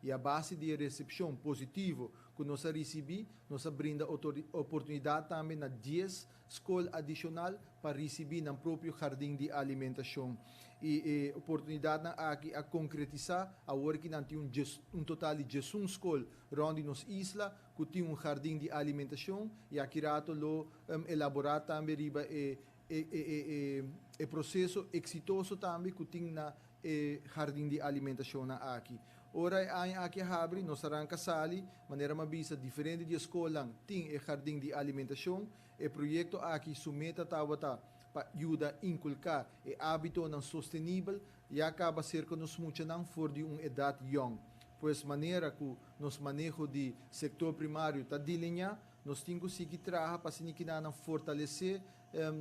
e a base de recepção positivo que nós recebemos, nós brinda oportunidade também na 10 escolas adicional para receber no próprio jardim de alimentação. E oportunidade aqui a concretizar a hora que não tem um total de 11 escolas onde nos isla que tem um jardim de alimentação e aqui rato lo elaborar também riba processo exitoso também que tem na jardim de alimentação aqui. Ora aqui abre nós arranca sali maneira mabisa diferente de escola tem jardim de alimentação e projeto aqui sumeta tawata para ajudar a inculcar o hábito não sustentável e acaba ser que nós muito não for de uma idade young. Pois maneira que nos manejo de setor primário está delineado, nós temos que trabalhar para que não fortalecer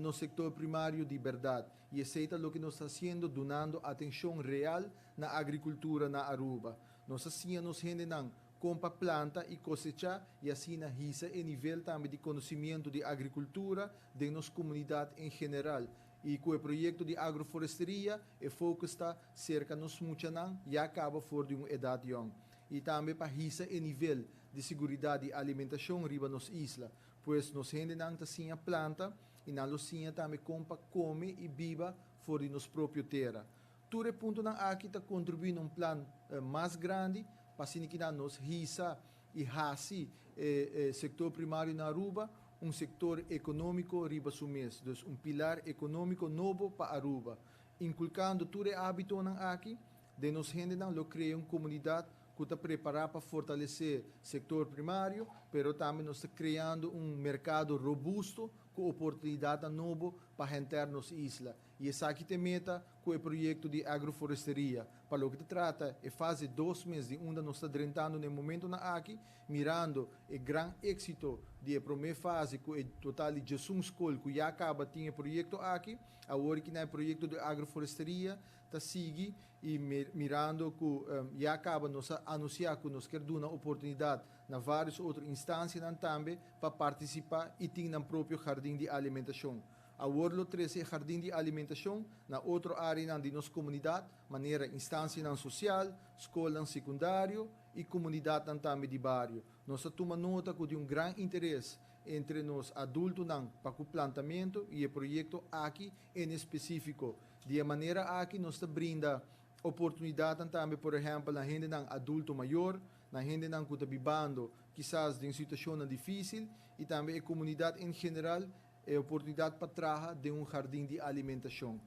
no setor primário de verdade. E isso é o que nós estamos fazendo, donando atenção real na agricultura na Aruba. Nós assim nos não compra planta e cosechar e assim na risa e nível também de conhecimento de agricultura de nossa comunidade em geral. E com o projeto de agroforesteria, o foco está cerca nos muchanan e acaba fora de uma idade young. E também para risa e nível de segurança e alimentação riba nos isla, pois nos gente não tem a planta e na lucinha também compra, come e biba fora de nos próprio terra. Tudo ponto na aqui está contribuindo um plano mais grande para que nos risa e hasi setor primário na Aruba, um setor econômico riba sumês, um pilar econômico novo para Aruba, inculcando todo o hábito aqui, de nos gente não cria uma comunidade que está preparada para fortalecer o setor primário, mas também nós está criando um mercado robusto com oportunidade nova para entrar nas islas. E essa aqui tem meta com o projeto de agroforesteria. Para o que se trata, é fase 2 meses de onde nós estamos tratando no momento na aqui, mirando o grande êxito de primeira fase com o total de 11 escolas que já acaba tinha projeto aqui, agora que no projeto de agroforesteria está sigue e mirando que já acaba nós anunciar que nós queremos dar uma oportunidade na várias outras instâncias também para participar e ter no próprio jardim de alimentação. A Worlo 13 jardim de alimentação na outra área de nossa comunidade, maneira instância social, escola secundário e comunidade também de bairro. Nós tomamos nota que de um grande interesse entre nós adultos para o plantamento e o projeto aqui em específico. De maneira aqui nós brinda oportunidade também, por exemplo, na gente adulto maior, na gente que está vivendo quizás de uma situação difícil e também a comunidade em geral é oportunidade para trabalhar de um jardim de alimentação.